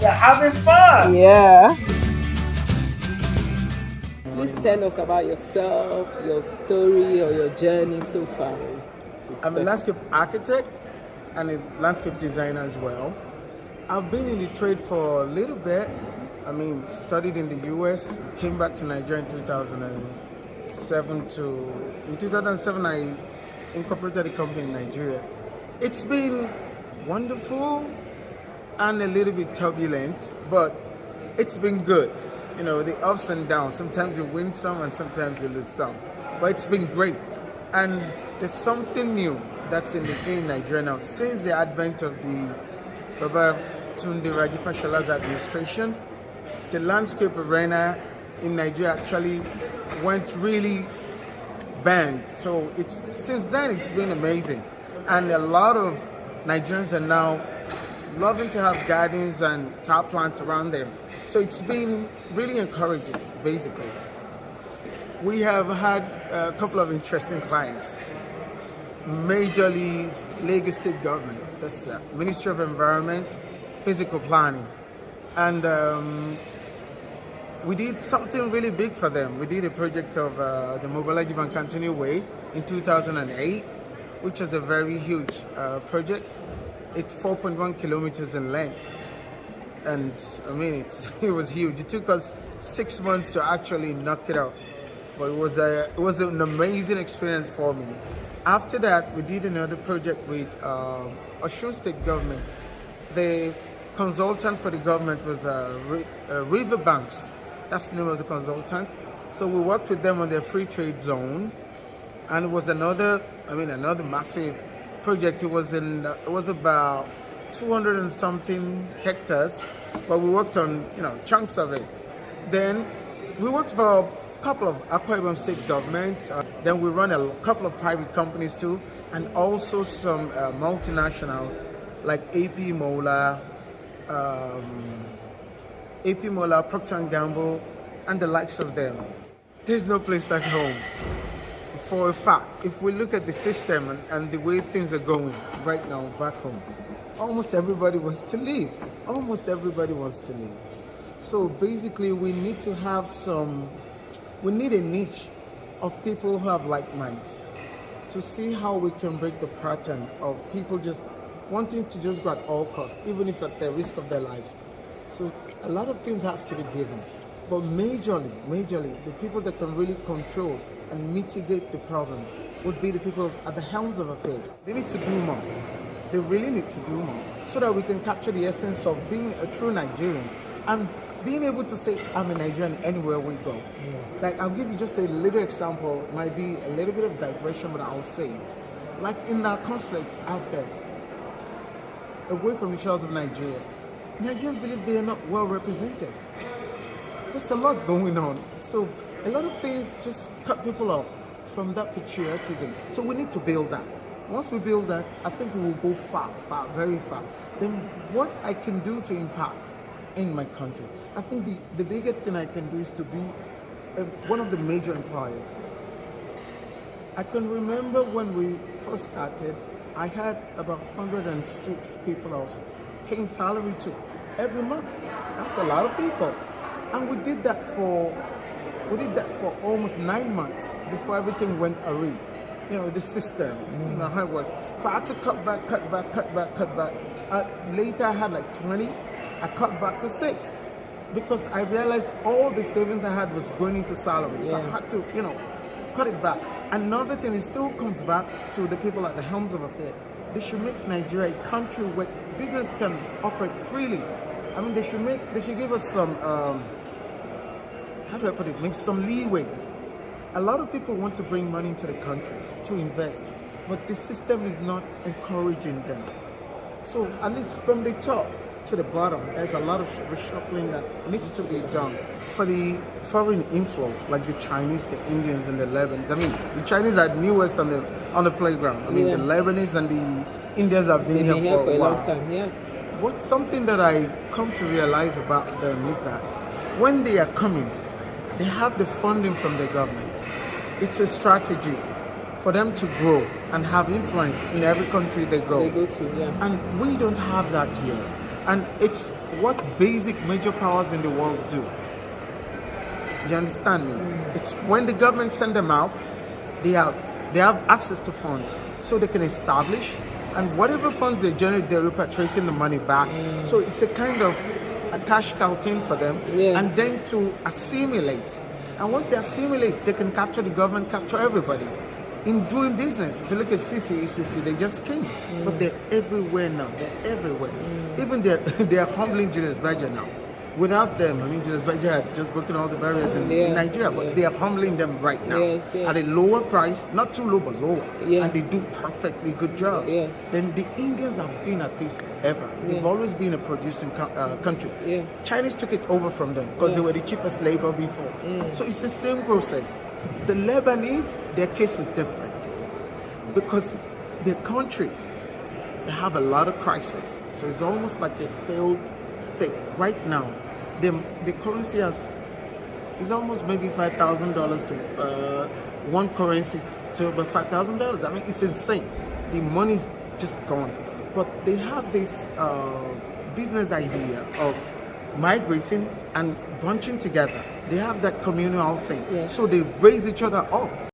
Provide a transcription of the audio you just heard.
You're having fun. Yeah. Please tell us about yourself, your story, or your journey so far. I'm a landscape architect and a landscape designer as well. I've been in the trade for a little bit. I mean, studied in the US, came back to Nigeria in 2007 in 2007 I incorporated a company in Nigeria. It's been wonderful and a little bit turbulent, but it's been good. You know, the ups and downs. Sometimes you win some and sometimes you lose some. But it's been great. And there's something new that's in the air in Nigeria now. Since the advent of the Tunde Rajifashala's administration, the landscape arena in Nigeria actually went really bang. So since then it's been amazing. And a lot of Nigerians are now loving to have gardens and tap plants around them. So it's been really encouraging, basically. We have had a couple of interesting clients. Majorly Lagos State Government, that's Ministry of Environment, Physical Planning. And we did something really big for them. We did a project of the Mobile Van Continue Way in 2008, which was a very huge project. It's 4.1 kilometers in length. And I mean, it was huge. It took us 6 months to actually knock it off. But it was an amazing experience for me. After that, we did another project with Osun State Government. The consultant for the government was Riverbanks. That's the name of the consultant. So we worked with them on their free trade zone. And it was another massive project. It was about 200 and something hectares, but we worked on chunks of it. Then we worked for a couple of Akwa Ibom state government. Then we run a couple of private companies too, and also some multinationals like AP Mola, Procter & Gamble, and the likes of them. There's no place like home. For a fact, if we look at the system and the way things are going right now back home, almost everybody wants to leave. Almost everybody wants to leave. So basically, we need to have we need a niche of people who have like minds to see how we can break the pattern of people just wanting to just go at all costs, even if at the risk of their lives. So a lot of things has to be given. But majorly, the people that can really control and mitigate the problem would be the people at the helms of affairs. They need to do more. They really need to do more so that we can capture the essence of being a true Nigerian and being able to say, I'm a Nigerian anywhere we go. Like, I'll give you just a little example. It might be a little bit of digression, but I'll say, like in our consulates out there, away from the shores of Nigeria, Nigerians believe they are not well represented. There's a lot going on. So a lot of things just cut people off from that patriotism. So we need to build that. Once we build that, I think we will go far, very far. Then what I can do to impact in my country, I think the biggest thing I can do is to be one of the major employers. I can remember when we first started, I had about 106 people I was paying salary to every month. That's a lot of people. And we did that for almost 9 months before everything went awry. The system, how it works. So I had to cut back. Later I had like 20. I cut back to 6 because I realized all the savings I had was going into salaries. So I had to, cut it back. Another thing, it still comes back to the people at the helms of affairs. They should make Nigeria a country where business can operate freely. I mean, they should give us some, how do I put it, maybe some leeway. A lot of people want to bring money into the country to invest, but the system is not encouraging them. So at least from the top to the bottom, there's a lot of reshuffling that needs to be done. For the foreign inflow, like the Chinese, the Indians, and the Lebanese. I mean, the Chinese are newest on the playground. I mean, the Lebanese and the Indians have been here for a while. Long time, yes. What's something that I come to realize about them is that when they are coming, they have the funding from the government. It's a strategy for them to grow. and have influence in every country they go. To, yeah. And we don't have that here. And it's what basic major powers in the world do. You understand me? It's when the government send them out, they have access to funds, so they can establish, and whatever funds they generate, they're repatriating the money back. So it's a kind of a cash cow thing for them, and then to assimilate. And once they assimilate, they can capture the government, capture everybody. In doing business, if you look at CCECC, they just came, but they're everywhere now. They're everywhere. Even they're humbling Julius Berger now. Without them, I mean, Julius Berger had just broken all the barriers in Nigeria, but they are humbling them right now at a lower price, not too low, but lower, and they do perfectly good jobs. Then the Indians have been at this ever. They've always been a producing country. Chinese took it over from them because they were the cheapest labor before. So it's the same process. The Lebanese, their case is different because their country, they have a lot of crisis. So it's almost like a failed state right now. The currency is almost maybe $5,000 to one currency to about $5,000. I mean, it's insane. The money's just gone. But they have this business idea of migrating and bunching together. They have that communal thing. So they raise each other up.